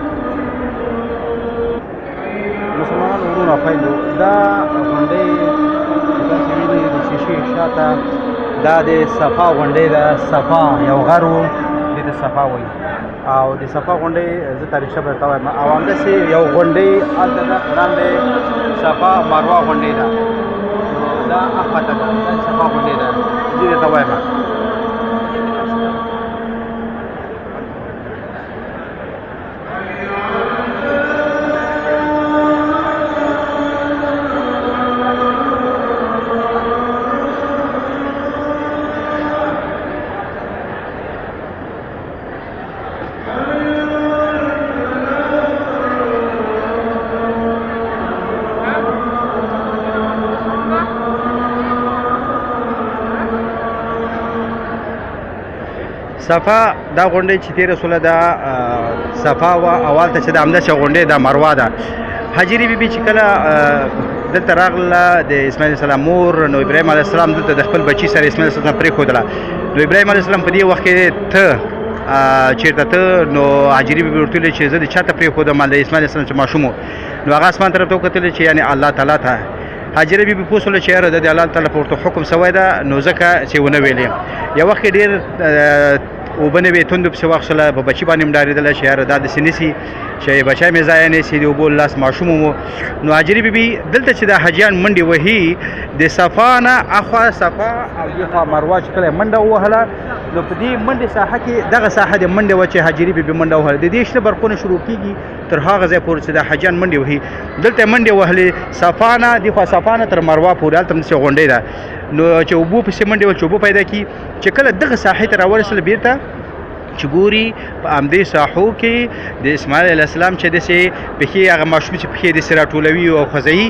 مسلمانانو وروڼو خویندو دا غونډۍ چې تاسو وینئ د شیشې شاته دا د صفا غونډۍ ده. صفا یو غر و دې ته صفا وایي او د صفا غونډۍ زه تاریخچه به درته وایم او همداسې یو غونډۍ هلته ده وړاندې صفا مروه غونډۍ ده. دا اخواته ده دا صفا غونډۍ ده زه درته وایم. صفا دا غونډۍ چې تېره سوله دا صفا وه او هلته چې د همداسې غونډۍ دا مروه ده. حاجرې بیبي چې کله دلته راغله د اسماعیل علیه السلام مور نو ابراهیم علیه السلام دلته د خپل بچي سره اسماعیل علیه السلام پرېښودله. نو ابراهیم علیه السلام په دې وخت کې ته چېرته ته نو حاجرې بیبي ورته ویلې چې زه د چا ته پرېښودم د اسماعیل علیه السلام چې ماشوم و. نو هغه اسمان طرف ته وکتلې چې یعنې الله تعالی ته. حاجرې بیبي پوه شوله چې یاره د الله تعالی په ورته حکم سوی ده نو ځکه چې ونه ویلې. یو وخت کې ډېر اوبه نه وې توندو پسې واخیستله په بچي باندې هم ډارېدله چې یاره دا داسې نیسي چې بچی مې ضایع نه سي د اوبو لاس ماشوم و. نو حاجرې بیبي دلته چې دا حاجیان منډې وهي د صفا نه اخوا صفا او دېخوا مروه چې کله یې منډه ووهله نو په دې منډې ساحه کې دغه ساحه د منډې وه چې حاجرې بیبي منډه ووهله. د دې شنه برقونه شروع کېږي تر هغه ځای پورې چې دا حاجیان منډې وهي. دلته یې منډې وهلې صفا نه دېخوا صفا نه تر مروه پورې هلته همداسې غونډۍ ده. نو چې اوبو پسې منډې وهل چې اوبه پیدا کړي چې کله دغه ساحې ته راورسېدل بېرته چې ګوري په همدې ساحو کې د اسماعیل علیه السلام چې داسې پښې هغه ماشومې چې پښې داسې راټولوي او خوځوي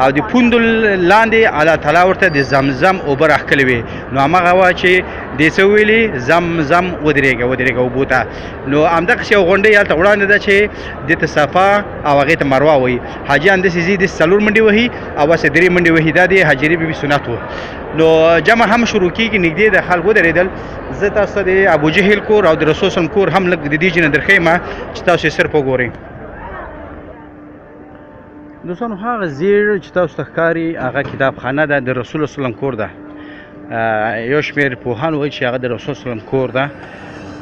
او د پوندو لاندې الله تعالی ورته د زمزم اوبه راښکلې وې. نو همغه وه چې دې څه وویلې زمزم ودرېږه اوبو ته. نو همدغسې یو غونډۍ هلته وړاندې ده چې دې ته صفا او هغې ته مروه وایي. حاجیان داسې ځي داسې څلور منډې وهي او هسې درې منډې وهي. دا د حاجرې بیبي سنت و. نو جمع هم شروع کېږي نږدې د خلک ودرېدل. زه تاسو ته د ابوجهل کور او د رسول صلی کور هم لږ د دې جنه درښیمه چې تاسو یې صرف وګورئ. دوستانو هغه زیړ چې تاسو ته ښکاري هغه کتابخانه ده د رسول صلی کور ده. یو شمېر پوهان وایي چې هغه د رسول صلی کور ده.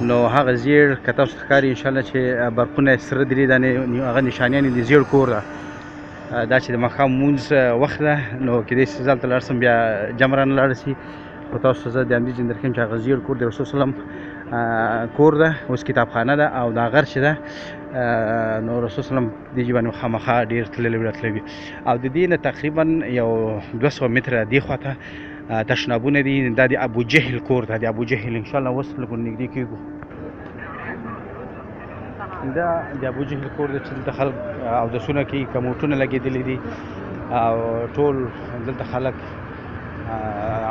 نو هغه زیړ که تاسو ته ښکاري انشاءالله چې برقونه یې سره درې دانې هغه نشانیان د زیړ کور ده. دا چې د ماښام مونځ وخت ده نو کېدای شي زه هلته لاړ شم بیا جمع رانه لاړه شي. خو تاسو ته زه د همدې ځای درښیم چې هغه زیړ کور د رسول صلی کور ده اوس کتابخانه ده او دا غر چې ده نو رسول صلی دې ځای باندې خامخا ډېر تللی راتللی او د دې نه تقریبا یو 200 متره دې خوا ته تشنابونه دي. دا د ابوجهل کور ده د ابوجهل انشاءالله اوس لږ نږدې کېږو. دا د ابوجهل کور دی چې دلته خلک اودسونه کوي کموټونه لګېدلي دي او ټول دلته خلک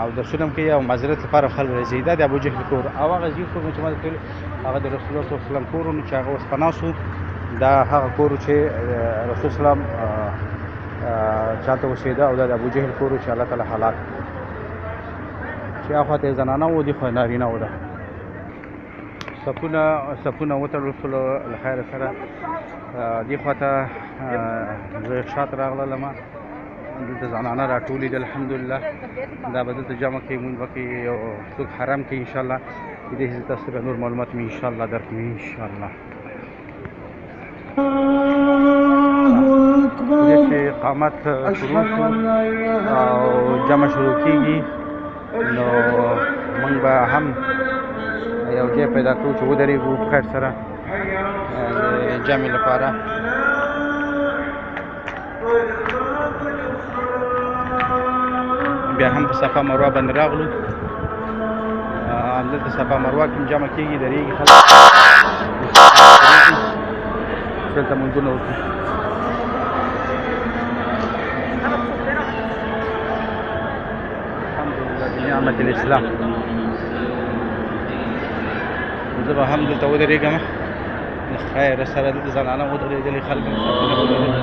اودسونه هم کوي او معذرت لپاره خلک راځي. دا د ابوجهل کور او هغه زیړ کور چې ما درته ویل هغه د رسول الله صلی الله علیه وسلم کور و چې هغه اوس پناه شو. دا هغه کور چې رسول سلام چې هلته اوسېده او دا د ابوجهل کور و چې الله تعالی هلاک چې هغه خوا ته یې زنانه و دې خوا یې نارینه و ده. صفونه وتړل شول له خیره سره. دې خواته زه شاته راغلم، دلته زنانه راټولې دي الحمدلله. دا به دلته جمع کوي، مونږ به کوي او څوک حرم کوي انشاءالله. دې زه تاسو ته نور معلومات مې انشاءالله درکوم انشاءالله. دې چې اقامت شروع شو او جمع شروع کېږي نو موږ به هم یو ځای پیدا کړو چې ودرېږو په خیر سره د جمع لپاره. بیا هم په صفا مروه باندې راغلو. همدلته صفا مروه کې هم جمع کېږي، درېږي خلک دلته لمونځونه وکړي. الحمدلله بنعمت الاسلام. زه به هم دلته ودرېږم د خیر سره. دلته زنانه ودرېدلې، خلک هم صفونه ودرېدل.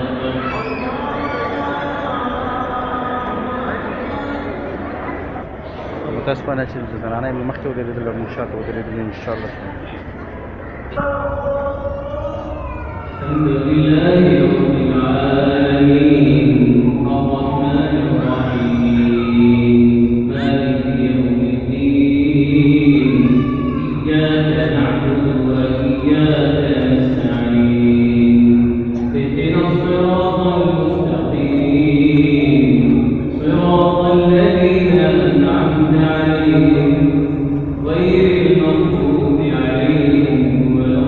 متاسفانه چې زنانه یې مخکې ودرېدل او موږ شاته ودرېدلو انشاءالله. الحمد لله رب العالمين الرحمن الرحيم مالك يوم الدين إياك نعبد وإياك نستعين اهدنا الصراط المستقيم صراط الذين أنعمت عليهم غير المغضوب عليهم ولا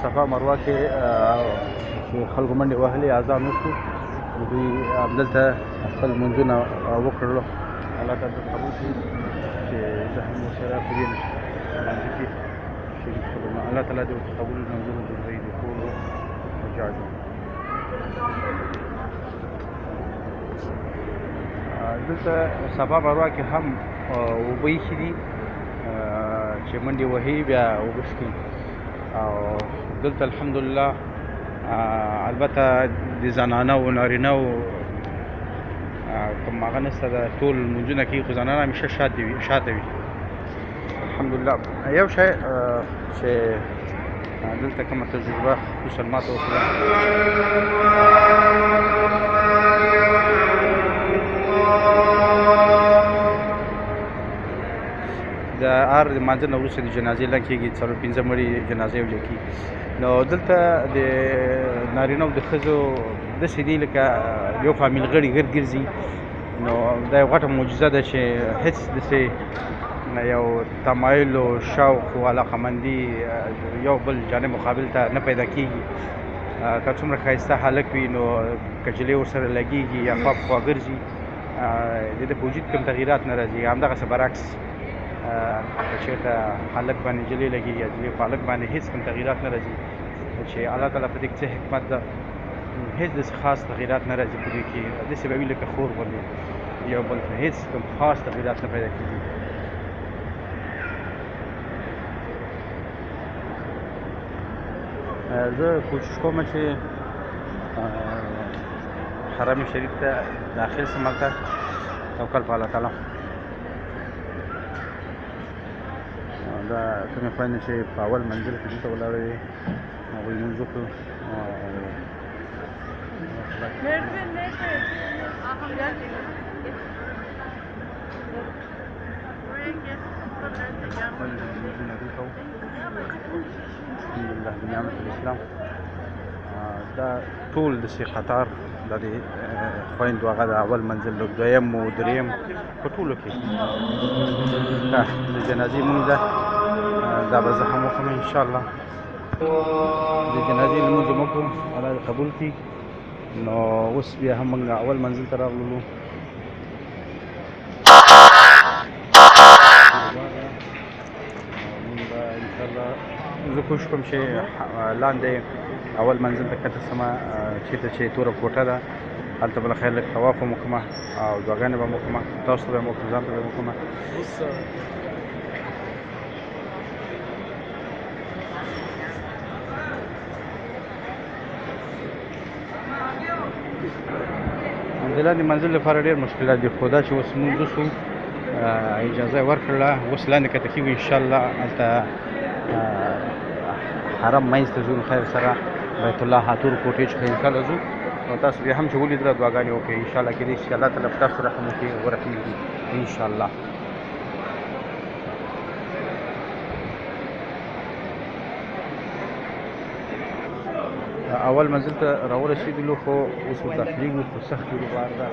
صفا مروه کې چې خلکو منډې وهلې اذان وشو، دوی همدلته خپل لمونځونه وکړلو. الله تعالی قبول کړي چې زه هم ورسره په دې لمانځه کې شریک شولم. الله تعالی دې قبول لمونځونه ګرځوي د ټولو حجاجو. دلته صفا مروه کې هم اوبه ایښي دي چې منډې وهي بیا اوبه څښي. او دلته الحمدلله البته د زنانه و نارینه و کوم هغه نشته ده، ټول لمونځونه کوي، خو زنانه همیشه شاته وي الحمدلله. یو شی چې دلته کومه تجربه خصوصا ماته وکړه سهار د لمانځه نه وروسته د جنازې لنګ کېږي 4-5 مړي جنازې ولیږي کېږي. نو دلته د نارینه او د ښځو داسې دي لکه یو فامیل غړي ګرد ګرځي. نو دا یو غټه معجزه ده چې هېڅ داسې یو تمایل و شوق و علاقمندي یو بل جانب مقابل ته نه پیدا کېږي. که څومره ښایسته هلک وي نو کجلې ورسره لګېږي یا خوا په خوا ګرځي د ده په وجود کوم تغییرات نه راځي. همدغسې برعکس که چېرته هلک باندې نجلۍ لګېږي یا نجلۍ په هلک باندې هېڅ کوم تغییرات نه راځي چې الله تعالی په دې کې څه حکمت ده. هېڅ داسې خاص تغییرات نه راځي په دې کې، داسې به وي لکه خور غوندې یو بل ته هېڅ کوم خاص تغییرات نه پیدا کېږي. زه کوشش کوم چې حرم شریف ته داخل شم، هلته توکل په الله تعالی. دا کومې خویندې چې په اول منزل کې دلته ولاړې وې هغوی لمونځ وکړو. الحمدلله بنعمت الاسلام. دا ټول داسې قطار دا د خویندو هغه د اول منزل د دویم و دریم په ټولو کې د جنازې لمونځ ده. دا به زه هم وکړم انشاءالله. د جنازې لمونځ مو وکړو، الله دې قبول کړي. نو اوس بیا هم موږ اول منزل ته راغلو. زه کوشش کوم چې لاندې اول منزل ته کښته شمه، چېرته چې توره کوټه ده هلته به له خیر لږ طواف هم وکړمه او دعاګانې به هم وکړمه، تاسو ته به یې هم وکړم، ځان ته به یې وکړمه. د لاندې منزل لپاره ډېر مشکلات دي، خو دا چې اوس مونځ وشو اجازه یې ورکړله، اوس لاندې کښته کېږو انشاءالله. هلته حرم منځ ته ځو، خیر سره بیت الله هاتور کوټې چې انشاءالله ځو. او تاسو بیا هم چې ولیدله دعاګانې وکړئ انشاءالله، کېدای شي الله تعالی په تاسو رحم وکړي ورحمېږي انشاءالله. اول منزل ته راورسېدلو، خو اوس ورته داخلېږو، خو سخت روبار ده.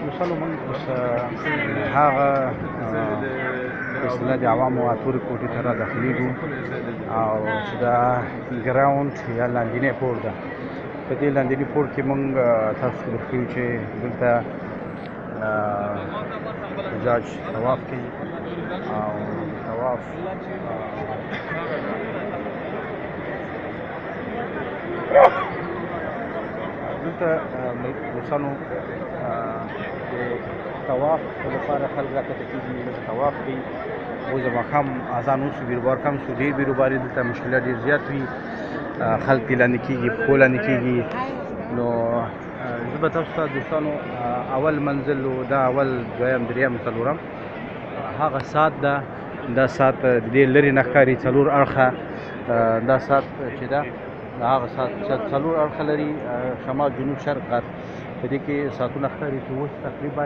وصلو موږ اوس هغه په اصطلاح د عوامو اتورې کوټې ته راداخلېږو، او چې دا ګراوند یا لاندینی پوړ ده. په دې لاندیني پوړ کې موږ تاسو ته درښیو چې دلته حجاج طواف کوي او طواف دلته روسانو د طواف لپاره خلک راکښته کېږي، دلته طواف کوي. اوس د ماښام اذان وشو، بیروبار کم شو، ډېر بیروبار یې دلته مشکلات ډېر زیات وي، خلک یې لاندې کېږي، پښو لاندې کېږي. نو زه به تاسو ته دوستانو اول منزل و دا اول دویم دریم څلورم هغه ساعت ده، دا ساعت د دې لرې نه ښکاري، څلور اړخه دا ساعت چې ده هغه ساعت څلور اړخه لري، شمال جنوب شرق غرب. په دې کې ساعتونه ښکاري چې اوس تقریبا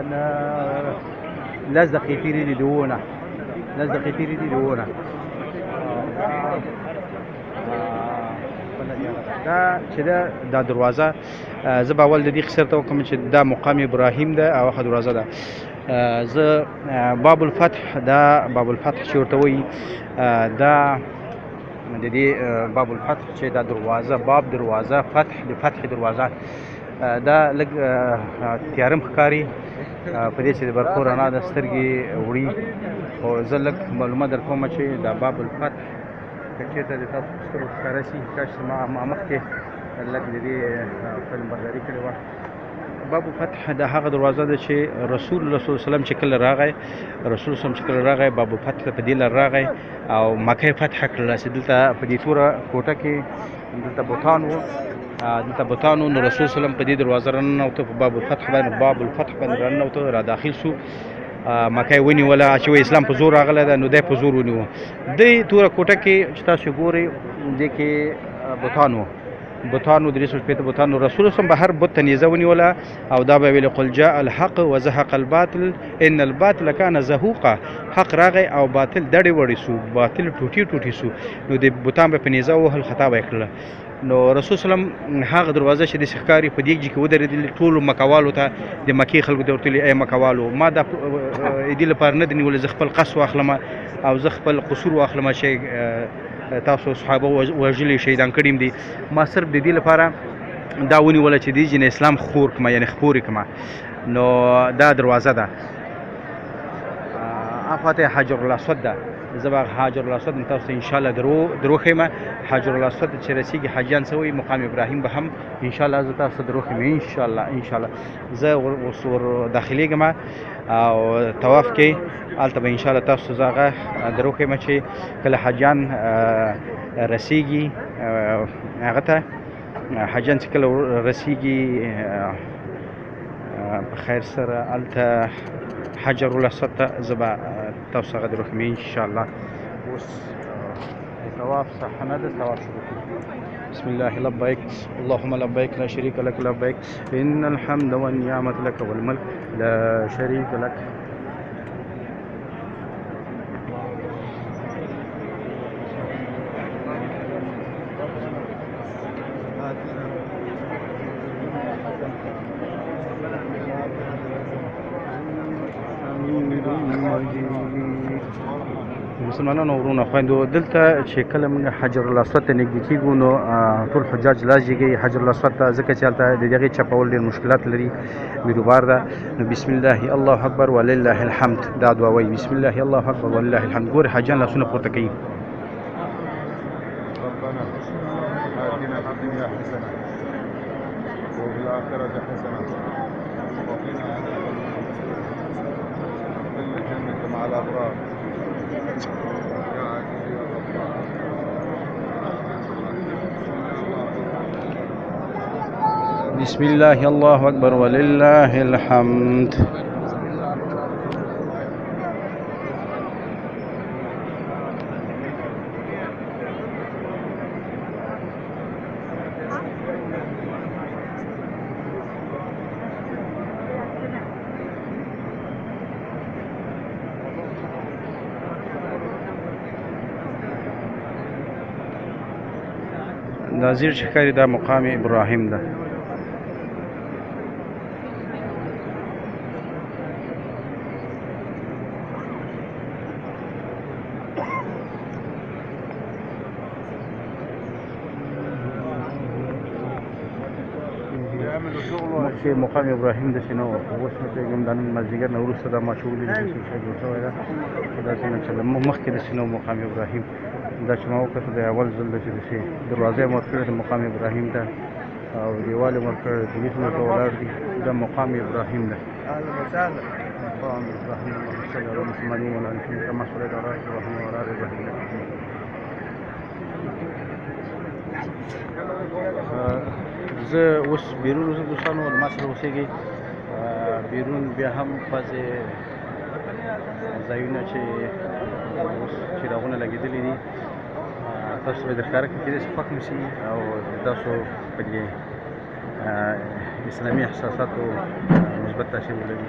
10 دقیقې تېرې دي د اووه نه، 10 دقیقې تېرې دي د اووه نه. دا چې ده دا دروازه، زه به اول د دې قصر ته وکړم چې دا مقام ابراهیم ده او هغه دروازه ده. زه باب الفتح، دا باب الفتح چې ورته وایي، دا د دې باب الفتح چې دا دروازه، باب دروازه، فتح د فتح دروازه، دا لږ تیاره م ښکاري، په دې چې د برقو رڼا د سترګې وړي. خو زه لږ معلومات در کوم چې دا باب الفتح که چېرته د تاسو په سترګو ښکاره شي، کاش ما مخکې لږ د دې فلم برداري کړې وه. باب فتح دا هغه دروازه ده چې رسول الله صلی الله علیه وسلم چې کله راغی، رسول الله چې کله راغی باب فتح په دې لار راغی او مکه فتح کړله چې دلته په دې توره کوټه کې دلته بوتان وو، دلته بوتان وو. نو رسول صلی الله علیه وسلم په دې دروازه راننوته، په باب الفتح باندې، باب الفتح باندې راننوته، را داخل شو. مکه یې ونیوله چې وایي اسلام په زور راغلی ده، نو دی په زور ونیوه. دې توره کوټه کې چې تاسو ګورئ دې کې بوتان وو، بوتانو 360 بوتانو. رسول الله به هر بت ته نیزه ونیوله او دا به ویل قل جاء الحق وزهق الباطل ان الباطل كان زهوقا. حق راغی او باطل دړې وړې سو، باطل ټوټي ټوټي سو. نو د بوتان به په نیزه وهل، خطا به یې کړله. نو رسول سلم هغه دروازه چې د ښکاري په دې کې ودرېدل، ټولو مکوالو ته د مکې خلکو ته ورته ویل ای مکوالو، ما دا دې لپاره نه دی نیولې زه خپل قص واخلم او زه خپل قصور واخلم چې تاسو صحابه وژلي شهیدان کړي دي، ما صرف د دې لپاره دا ونیوله چې دې جن اسلام خور کړم، یعنې خپور یې کړم. نو دا دروازه ده. افاته حجر الاسود ده. زه به حجر الاسود تاسو ته انشاءالله درو ښیم. حجر الاسود چې رسیږي حاجیان څه وایي، مقام ابراهیم به هم انشاءالله زه تاسو ته درو ښیم انشاءالله. زه اوس ور داخلیږم او طواف کې هلته به انشاءالله تاسو زه هغه درو ښیم چې کله حاجیان رسیږي هغه ته، حاجیان چې کله رسیږي په خیر سره هلته حجر الاسود ته زه به تاسو هغه درو ښیم انشاءالله. اوس د طواف صحنه ده، طواف شروع کړو. بسم الله لبیک اللهم لبیک لا شریک لک لبیک ان الحمد والنعمة لك والملك لا شریک لک. مسلمانانو ورونو خویندو، دلته چې کله موږ حجر الاسود ته نږدې کېږو نو ټول حجاج لازیږي حجر الاسود ته، ځکه چې هلته د هغې چپول ډېر مشکلات لري، بیروبار ده. نو بسم الله الله اکبر ولله الحمد دا دعا وایي، بسم الله الله اکبر ولله الحمد. ګورې حاجیان لاسونه پورته کوي. ربنا آتنا في الدنيا حسنة وفي الآخرة حسنة وقنا عذاب النار وادخلنا الجنة مع الأبرار يا عزيز يا غفار. بسم الله الله أكبر ولله الحمد. دا زیر چې ښکاري دا مقام ابراهیم ده. مخکې مقام ابراهیم داسې نه وو، اوس نه پوهېږم دا نن مازدیګر نه وروسته دا ما چې ولیدل داسې شی جوړ شوی ده، داسې نه چې مخکې داسې نه وو مقام ابراهیم. دا چې ما وکتل د اول ځل ده چې داسې دروازه یې ورکړې ده مقام ابراهیم ته او دیوال یې ورکړی ده، پولیسونه ورته ولاړ دي. دا مقام ابراهیم ده. مقام ابراهیم اللهم صل علی محمد وعلی آل محمد کما صلیت علی ابراهیم وعلی آل ابراهیم. زه اوس بیرون اوسم دوستانو، ما سره اوسېږي بیرون بیا هم بعضې ځایونه چې اوس چراغونه لګېدلي دي، تاسو به درښکاره کړي کېدای شي خوښ مو شي او تاسو په دې اسلامي احساساتو مثبت تاثیر ولري.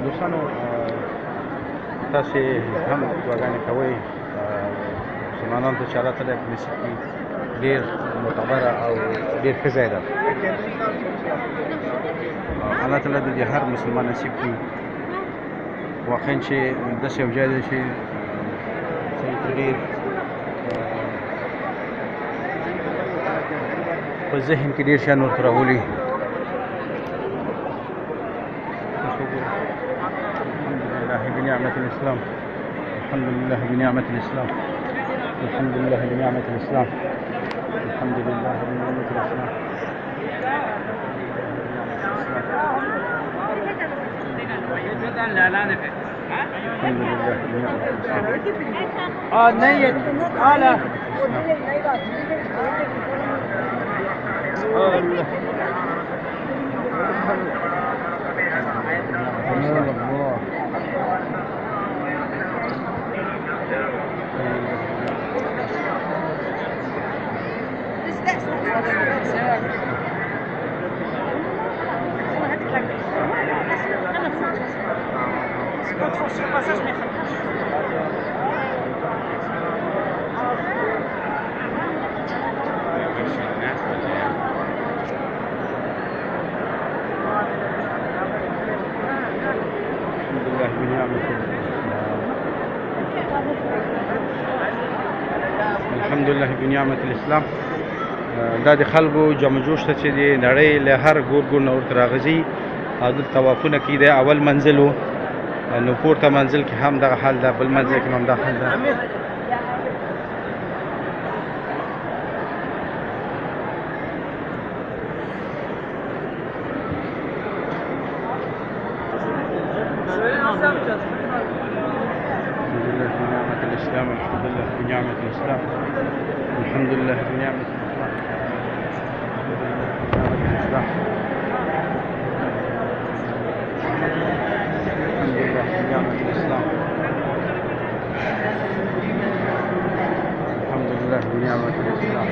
دوستانو تاسې هم دعاګانې کوئ مسلمانانو ته چې الله تعالی په نصیب کړي ډېر معتبره او ډېر ښه ځای ده الله تعالی د دې هر مسلمان نصیب کړي واقعا چې داسې یو ځای دی چې سړي ته ډېر په ذهن کې ډېر شیان ورته راولي بنعمة الإسلام الحمد لله بنعمة الإسلام الحمد لله بنعمة الإسلام الحمد لله بنعمة الإسلام الحمد لله بنعمة الإسلام نيت على الله الحمد لله بنعمة الإسلام دا د خلکو جمع جوش ته چې د نړۍ له هر ګور ګور نه ورته راغځي او دلته طوافونه کوي. د اول منزل و نو پورته منزل کې هم دغه حال ده، بل منزل کې هم دا حال ده. الحمد لله بنعمة الإسلام الحمد لله بنعمة الإسلام الحمد لله بنعمة الإسلام الحمد لله بنعمة الإسلام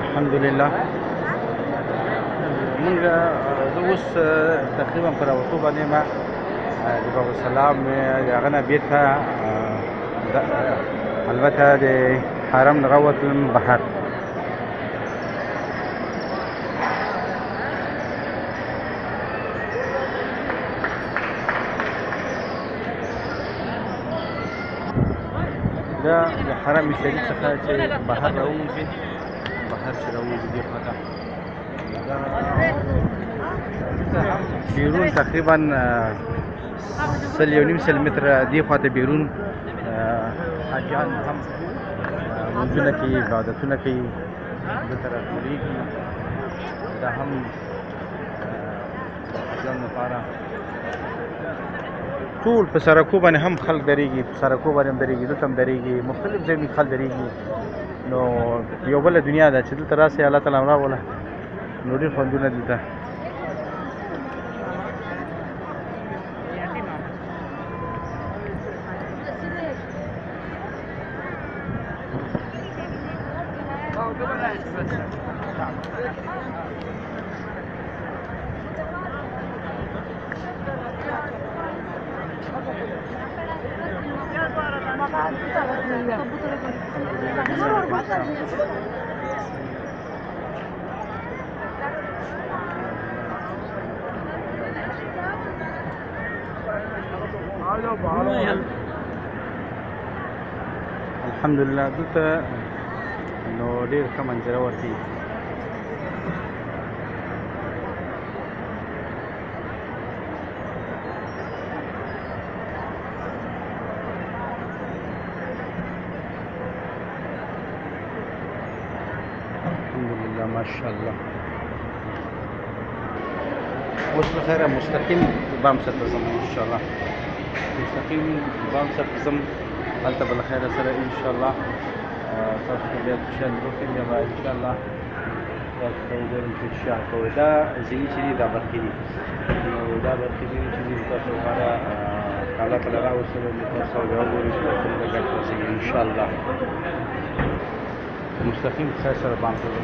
الحمد لله. مونږ زه اوس تقریبا پر راوتو باندې ما د باب السلام هغه نه بېرته البته د حرم نه راوتلم بهر. دا د حرم شریف څخه چې بهر راووځي، بهر چې راووځي دې خوا ته بیرون تقریبا 1.5 متره دې خوا ته بیرون حاجیان هم لمونځونه کوي، عبادتونه کوي، دلته راټولېږي. دا هم حاجیانو لپاره ټول په سړکو باندې هم خلک درېږي، په سړکو باندې هم درېږي، دلته هم درېږي، مختلف ځایونو کې خلک درېږي. نو یو بله دنیا ده چې دلته راسئ، الله تعالی هم راوله، نو ډېر خوندونه دلته. الحمدلله دلته نو ډېر ښه منظره ورته الحمدلله ماشاءالله. اوس له خیره مستقیم بام سره ځم انشاءالله، مستقیم بام سره ځم، هلته به له خیره سره انشاءالله تاسو ته بیا شیان وکړم، بیا به انشاءالله تاسو ته وګورم چې شیان کوئ. دا ځینې چې دي دا برخې دي، نو دا برخې دي چې دي تاسو لپاره الله تعالی راوستلو، نو تاسو بیا وګورئ چې څنګه ګټه رسېږي انشاءالله. مستقیم خیر سره بام کوي.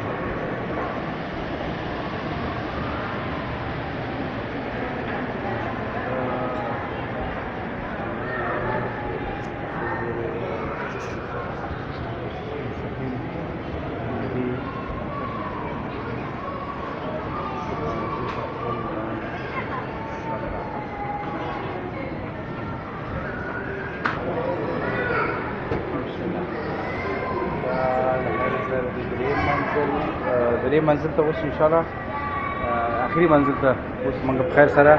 درې منزل ته اوس ان شاء الله اخري منزل ته اوس موږ په خیر سره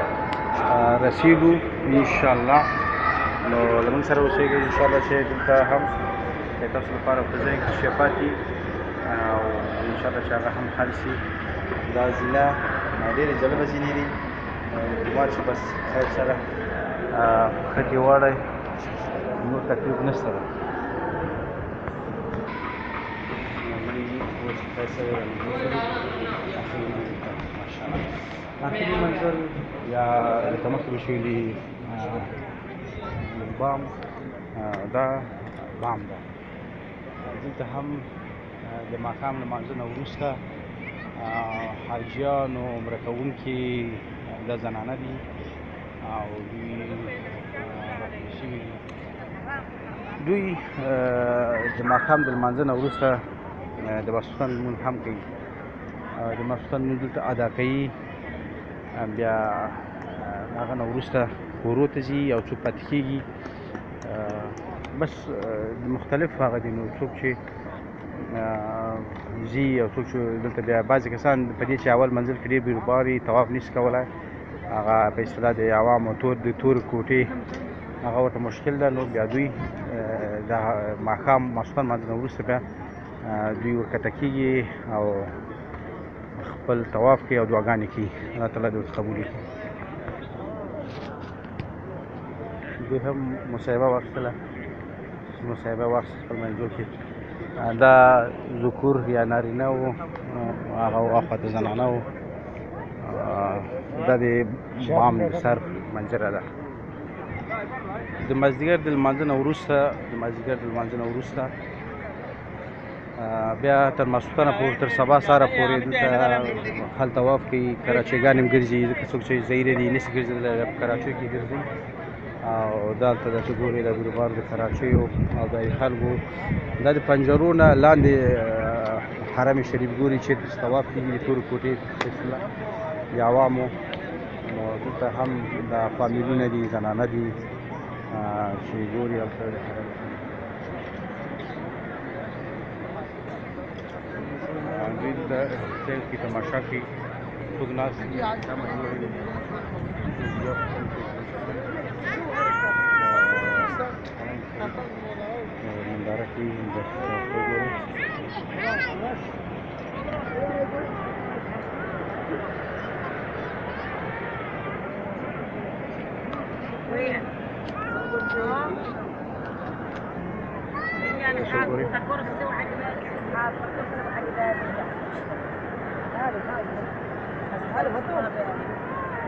رسیږو ان شاء الله. نو له موږ سره اوسېږئ ان شاء الله چې دلته هم تاسو لپاره په ځای کې شی پاتې او ان شاء الله چې هغه هم حل شي. دا زینه ډېرې جالبه زینې دي، جومات چې بس خیر سره ښکې واړی نور تکلیف نشته ده. آخري منزل یا لکه مخکې مې شوي بام دا بام ده. دلته هم د ماښام لمانځه نه وروسته حاجیان او عمره کوونکي دا زنانه دي او دوی راټول شوي دي. دوی د ماښام د لمانځه نه وروسته د ماسخوتن لمونځ هم کوي. د ماسخوتن لمونځ دلته ادا کوي، بیا هغه نه وروسته کورو ته ځي او څوک پاتې کېږي. بس مختلف هغه دي، نو څوک چې ځي او څوک چې دلته بیا بعضې کسان په دې چې اول منزل کې ډېر بیروبار وي طواف نشي کولی، هغه په اصطلاح د عوامو د تورې کوټې هغه ورته مشکل ده. نو بیا دوی د ماښام ماسخوتن لمانځه نه وروسته بیا دوی ورکښته کېږي او خپل طواف کوي او دعاګانې کوي، الله تعالی دې ورته قبول کړي. دوی هم مصاحبه واخیستله، خپل منځو کې. دا ذکور یا نارینه وو، هغه اخواته زنانه وو. دا د بام د سر منظره ده. د مازدیګر د لمانځه نه وروسته بیا تر ماسخوتنه پورې تر سبا سهاره پورې دلته خلک طواف کوي، کراچیګان هم ګرځي، ځکه څوک چې ظهیره دي نشي ګرځېدلی په کراچیو کې ګرځي. او دلته دا چې ګورئ دا بیروبار د کراچیو او دا د خلکو دا د پنجرو نه لاندې حرم شریف ګوري چېرته چې طواف کېږي د تورې کوټې سلسله د عوامو. نو دلته هم دا فامیلونه دي، زنانه دي چې ګوري هلته د حرم دوی دلته سیل کې تماشا کوي، څوک ناست دي ننداره کوي.